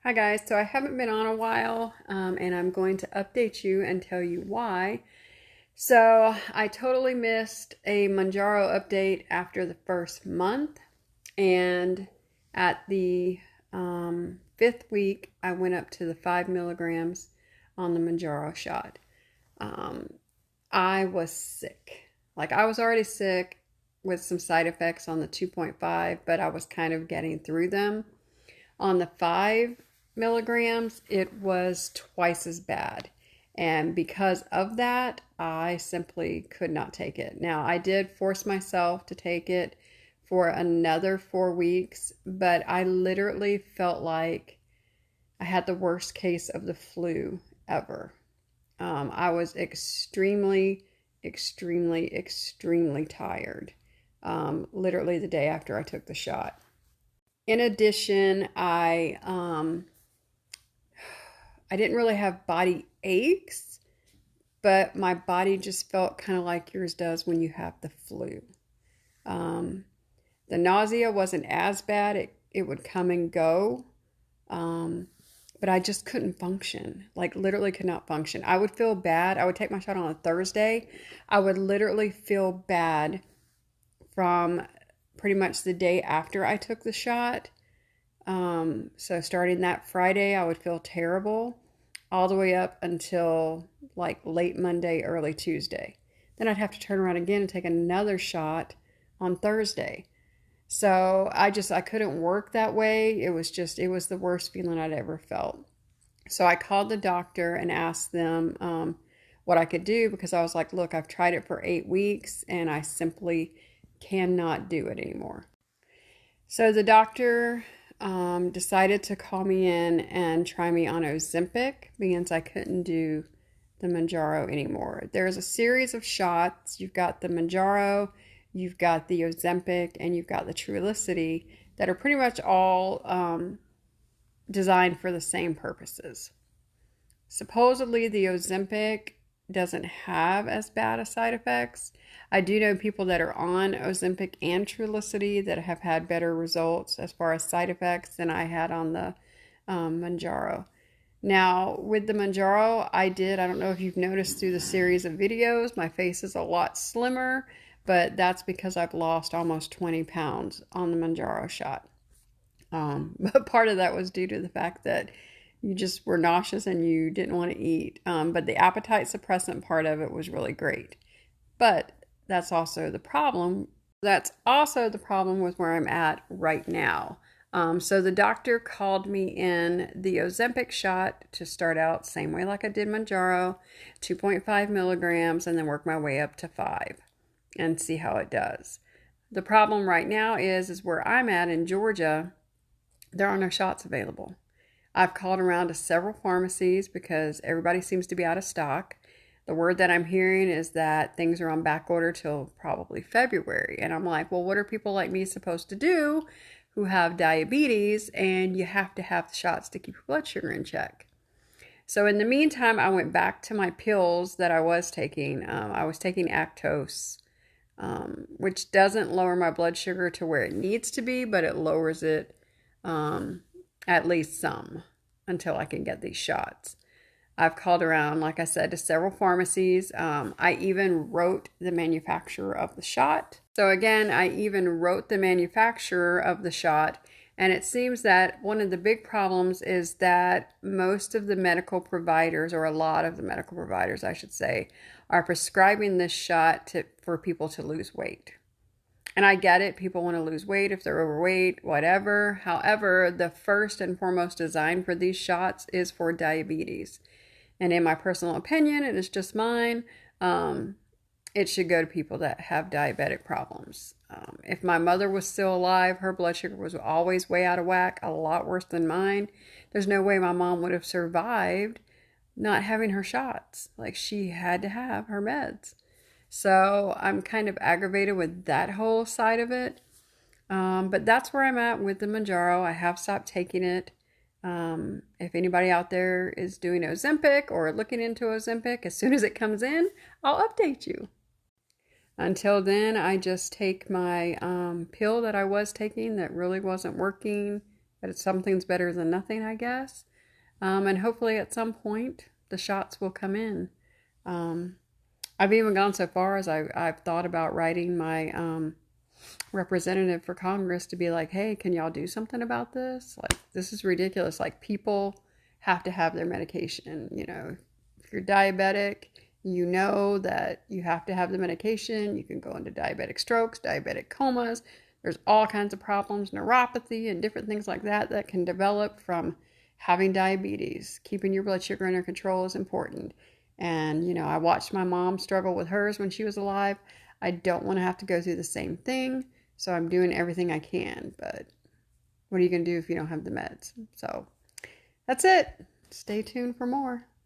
Hi guys, so I haven't been on a while and I'm going to update you and tell you why. So I totally missed a Mounjaro update after the first month, and at the fifth week I went up to the 5 milligrams on the Mounjaro shot. Um, I was sick. Like, I was already sick with some side effects on the 2.5, but I was kind of getting through them. On the 5 milligrams, it was twice as bad. And because of that, I simply could not take it. Now, I did force myself to take it for another 4 weeks, but I literally felt like I had the worst case of the flu ever. I was extremely, extremely tired, literally the day after I took the shot. In addition, I didn't really have body aches, but my body just felt kind of like yours does when you have the flu. Um, the nausea wasn't as bad. It would come and go. But I just couldn't function. Like, literally could not function. I would feel bad. I would take my shot on a Thursday. I would literally feel bad from pretty much the day after I took the shot. So starting that Friday, I would feel terrible all the way up until like late Monday, early Tuesday. Then I'd have to turn around again and take another shot on Thursday. So I couldn't work that way. It was the worst feeling I'd ever felt. So I called the doctor and asked them what I could do, because I was like, look, I've tried it for 8 weeks and I simply cannot do it anymore. So the doctor decided to call me in and try me on Ozempic because I couldn't do the Mounjaro anymore. There's a series of shots. You've got the Mounjaro, you've got the Ozempic, and you've got the Trulicity that are pretty much all designed for the same purposes. Supposedly the Ozempic doesn't have as bad a side effects. I do know people that are on Ozempic and Trulicity that have had better results as far as side effects than I had on the Mounjaro. Now, with the Mounjaro, I don't know if you've noticed through the series of videos, my face is a lot slimmer, but that's because I've lost almost 20 pounds on the Mounjaro shot. But part of that was due to the fact that you just were nauseous and you didn't want to eat. But the appetite suppressant part of it was really great. But that's also the problem. That's also the problem with where I'm at right now. So the doctor called me in the Ozempic shot to start out same way like I did Mounjaro, 2.5 milligrams, and then work my way up to 5 and see how it does. The problem right now is where I'm at in Georgia, there are no shots available. I've called around to several pharmacies because everybody seems to be out of stock. The word that I'm hearing is that things are on back order till probably February. And I'm like, well, what are people like me supposed to do who have diabetes and you have to have the shots to keep your blood sugar in check? So in the meantime, I went back to my pills that I was taking. I was taking Actos, which doesn't lower my blood sugar to where it needs to be, but it lowers it at least some until I can get these shots. I've called around, like I said, to several pharmacies. I even wrote the manufacturer of the shot. So again, I even wrote the manufacturer of the shot, and it seems that one of the big problems is that most of the medical providers, or a lot of the medical providers, I should say, are prescribing this shot for people to lose weight. And I get it. People want to lose weight if they're overweight, whatever. However, the first and foremost design for these shots is for diabetes. And in my personal opinion, and it's just mine, it should go to people that have diabetic problems. If my mother was still alive, her blood sugar was always way out of whack, a lot worse than mine. There's no way my mom would have survived not having her shots. Like, she had to have her meds. So I'm kind of aggravated with that whole side of it. But that's where I'm at with the Mounjaro. I have stopped taking it. If anybody out there is doing Ozempic or looking into Ozempic, as soon as it comes in, I'll update you. Until then, I just take my pill that I was taking that really wasn't working but something's better than nothing, I guess. And hopefully at some point the shots will come in. I've even gone so far as I've thought about writing my representative for Congress to be like, hey, can y'all do something about this? Like, this is ridiculous. Like, people have to have their medication. You know, if you're diabetic, you know that you have to have the medication. You can go into diabetic strokes, diabetic comas. There's all kinds of problems, neuropathy, and different things like that that can develop from having diabetes. Keeping your blood sugar under control is important. And, you know, I watched my mom struggle with hers when she was alive. I don't want to have to go through the same thing. So I'm doing everything I can. But what are you going to do if you don't have the meds? So that's it. Stay tuned for more.